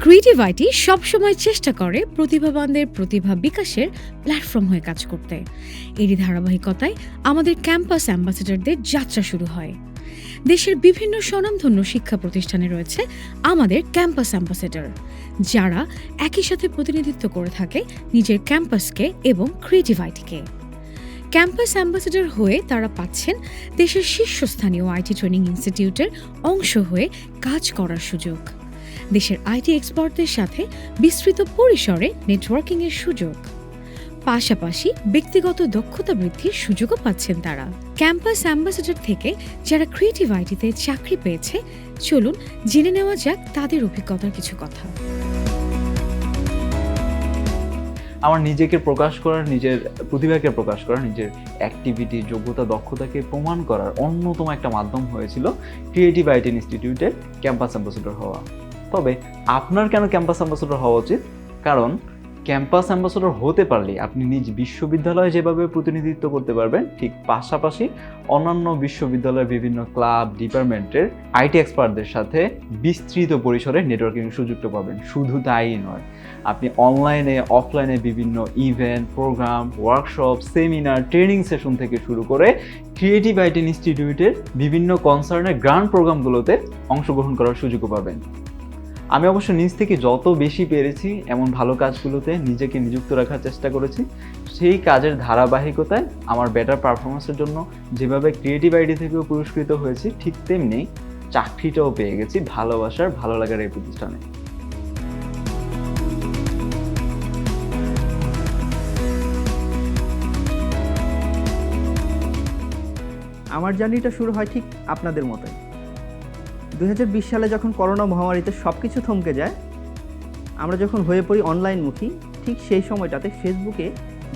Creative IT সবসময় চেষ্টা করে প্রতিভাবানদের প্রতিভা বিকাশের প্ল্যাটফর্ম হয়ে কাজ করতে। এরই ধারাবাহিকতায় আমাদের ক্যাম্পাস অ্যাম্বাসেডরদের যাত্রা শুরু হয়। দেশের বিভিন্ন স্বনামধন্য শিক্ষা প্রতিষ্ঠানে রয়েছে আমাদের ক্যাম্পাস অ্যাম্বাসেডর, যারা একই সাথে প্রতিনিধিত্ব করে থাকে নিজের ক্যাম্পাসকে এবং ক্রিয়েটিভ আইটিকে। ক্যাম্পাস অ্যাম্বাসেডর হয়ে তারা পাচ্ছেন দেশের শীর্ষস্থানীয় আইটি ট্রেনিং ইনস্টিটিউটের অংশ হয়ে কাজ করার সুযোগ, দেশের আইটি এক্সপার্টদের সাথে বিস্তৃত পরিসরে নেটওয়ার্কিংয়ের সুযোগ, পাশাপাশি ব্যক্তিগত দক্ষতা বৃদ্ধির সুযোগও পাচ্ছেন তারা। ক্যাম্পাস অ্যাম্বাসেডর থেকে যারা ক্রিয়েটিভ আইটিতে চাকরি পেয়েছে, চলুন জেনে নেওয়া যাক তাদের অভিজ্ঞতার কিছু কথা। আমার নিজেকে প্রকাশ করার, নিজের প্রতিভাকে প্রকাশ করার, নিজের অ্যাক্টিভিটি, যোগ্যতা, দক্ষতাকে প্রমাণ করার অন্যতম একটা মাধ্যম হয়েছিল ক্রিয়েটিভ আইটি ইনস্টিটিউটের ক্যাম্পাস অ্যাম্বাসেডর হওয়া। তবে আপনার কেন ক্যাম্পাস অ্যাম্বাসেডর হওয়া উচিত? কারণ ক্যাম্পাস অ্যাম্বাসেডর হতে পারলে আপনি নিজ বিশ্ববিদ্যালয়ে যেভাবে প্রতিনিধিত্ব করতে পারবেন, ঠিক পাশাপাশি অন্যান্য বিশ্ববিদ্যালয়ের বিভিন্ন ক্লাব, ডিপার্টমেন্টের আইটি এক্সপার্টদের সাথে বিস্তৃত পরিসরে নেটওয়ার্কিং সুযোগটা পাবেন। শুধু তাই নয়, আপনি অনলাইনে, অফলাইনে বিভিন্ন event, program, workshop, seminar, training session থেকে শুরু করে ক্রিয়েটিভ আইটি ইনস্টিটিউটের বিভিন্ন কনসার্নের গ্রান্ড প্রোগ্রামগুলোতে অংশগ্রহণ করার সুযোগও পাবেন। আমি অবশ্য নিজ থেকে যত বেশি পেরেছি এমন ভালো কাজগুলোতে নিজেকে নিযুক্ত রাখার চেষ্টা করেছি। সেই কাজের ধারাবাহিকতায় আমার বেটার পারফরমেন্সের জন্য যেভাবে ক্রিয়েটিভ আইটি থেকেও পুরস্কৃত হয়েছি, ঠিক তেমনি চাকরিটাও পেয়ে গেছি ভালোবাসার, ভালো লাগার এই প্রতিষ্ঠানে। আমার জার্নিটা শুরু হয় ঠিক আপনাদের মতোই। 2020 সালে যখন করোনা মহামারীতে সব কিছু থমকে যায়, আমরা যখন হয়ে পড়ি অনলাইনমুখী, ঠিক সেই সময়টাতে ফেসবুকে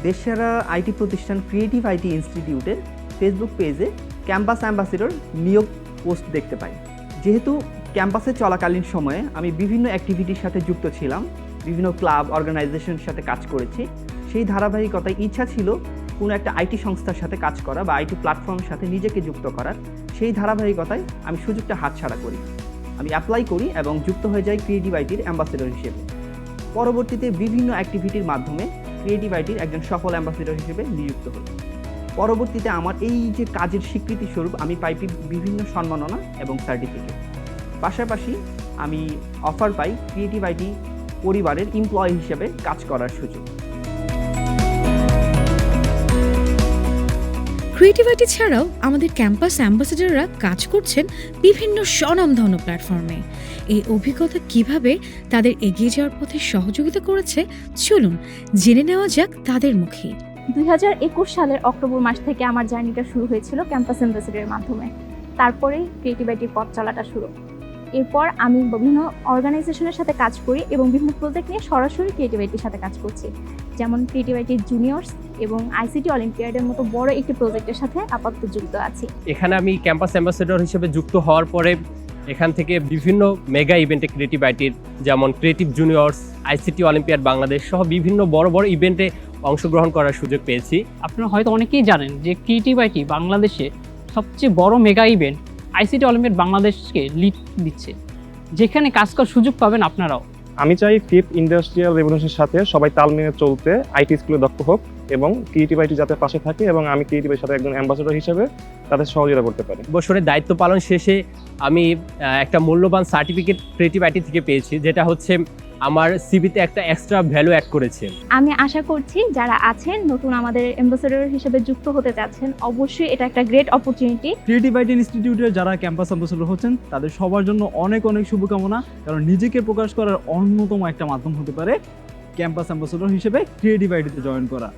দেশসেরা আইটি প্রতিষ্ঠান ক্রিয়েটিভ আইটি ইনস্টিটিউটের ফেসবুক পেজে ক্যাম্পাস অ্যাম্বাসেডর নিয়োগ পোস্ট দেখতে পাই। যেহেতু ক্যাম্পাসে চলাকালীন সময়ে আমি বিভিন্ন অ্যাক্টিভিটির সাথে যুক্ত ছিলাম, বিভিন্ন ক্লাব, অর্গানাইজেশনের সাথে কাজ করেছি, সেই ধারাবাহিকতায় ইচ্ছা ছিল কোনো একটা আইটি সংস্থার সাথে কাজ করা বা আইটি প্ল্যাটফর্মের সাথে নিজেকে যুক্ত করার। সেই ধারাবাহিকতায় আমি সুযোগটা হাতছাড়া করি। আমি অ্যাপ্লাই করি এবং যুক্ত হয়ে যাই ক্রিয়েটিভ আইটির অ্যাম্বাসেডর হিসেবে। পরবর্তীতে বিভিন্ন অ্যাক্টিভিটির মাধ্যমে ক্রিয়েটিভ আইটির একজন সফল অ্যাম্বাসেডর হিসেবে নিযুক্ত হই। পরবর্তীতে আমার এই যে কাজের স্বীকৃতি স্বরূপ আমি পাই বিভিন্ন সম্মাননা এবং সার্টিফিকেট। পাশাপাশি আমি অফার পাই ক্রিয়েটিভ আইটি পরিবারের এমপ্লয়ি হিসেবে কাজ করার সুযোগ। ক্রিয়েটিভ আইটি ছাড়াও আমাদের ক্যাম্পাস অ্যাম্বাসেডররা কাজ করছেন বিভিন্ন স্বনামধন্য প্ল্যাটফর্মে। এই অভিজ্ঞতা কিভাবে তাদের এগিয়ে যাওয়ার পথে সহযোগিতা করেছে, চলুন জেনে নেওয়া যাক তাদের মুখে। 2021 সালের অক্টোবর মাস থেকে আমার জার্নিটা শুরু হয়েছিল ক্যাম্পাস অ্যাম্বাসেডরের মাধ্যমে। তারপরে ক্রিয়েটিভ আইটির পথ চলাটা শুরু। এরপর আমি বিভিন্ন অর্গানাইজেশনের সাথে কাজ করি এবং বিভিন্ন প্রজেক্ট নিয়ে সরাসরি ক্রিয়েটিভ আইটির সাথে কাজ করছি, যেমন ক্রিয়েটিভ আইটির জুনিয়র্স এবং আইসিটি অলিম্পিয়াডের মতো বড় একটি প্রজেক্টের সাথে আপাতত যুক্ত আছি। এখানে আমি ক্যাম্পাস অ্যাম্বাসেডর হিসেবে যুক্ত হওয়ার পরে এখান থেকে বিভিন্ন মেগা ইভেন্টে ক্রিয়েটিভ আইটির, যেমন creative juniors, ICT olympiad Bangladesh সহ বিভিন্ন বড় বড় ইভেন্টে অংশগ্রহণ করার সুযোগ পেয়েছি। আপনারা হয়তো অনেকেই জানেন যে ক্রিয়েটিভ আইটি বাংলাদেশে সবচেয়ে বড় মেগা ইভেন্ট আইসিটি অলিম্পিয়াড বাংলাদেশকে লিড দিচ্ছে, যেখানে কাজ করার সুযোগ পাবেন আপনারাও। আমি চাই ফিফথ ইন্ডাস্ট্রিয়াল রেভলিউশনের সাথে সবাই তাল মিলিয়ে চলতে, আইটি স্কুলে দক্ষ হোক এবং ক্রিয়েটিভ আইটি যাতে পাশে থাকে, এবং আমি ক্রিয়েটিভের সাথে একজন অ্যাম্বাসেডর হিসেবে তাদের সহযোগিতা করতে পারি। বছরের দায়িত্ব পালন শেষে আমি একটা মূল্যবান সার্টিফিকেট ক্রিয়েটিভ আইটি থেকে পেয়েছি, যেটা হচ্ছে আমার সিভিতে একটা এক্সট্রা ভ্যালু অ্যাড করেছে। আমি আশা করছি যারা আছেন নতুন আমাদের অ্যাম্বাসেডর হিসেবে যুক্ত হতে যাচ্ছেন, অবশ্যই এটা একটা গ্রেট অপরচুনিটি। ক্রিয়েটিভ আইটি ইনস্টিটিউটের যারা ক্যাম্পাস অ্যাম্বাসেডর হচ্ছেন তাদের সবার জন্য অনেক অনেক শুভকামনা, কারণ নিজেকে প্রকাশ করার অন্যতম একটা মাধ্যম হতে পারে ক্যাম্পাস অ্যাম্বাসেডর হিসেবে ক্রিয়েটিভ আইটিতে জয়েন করা।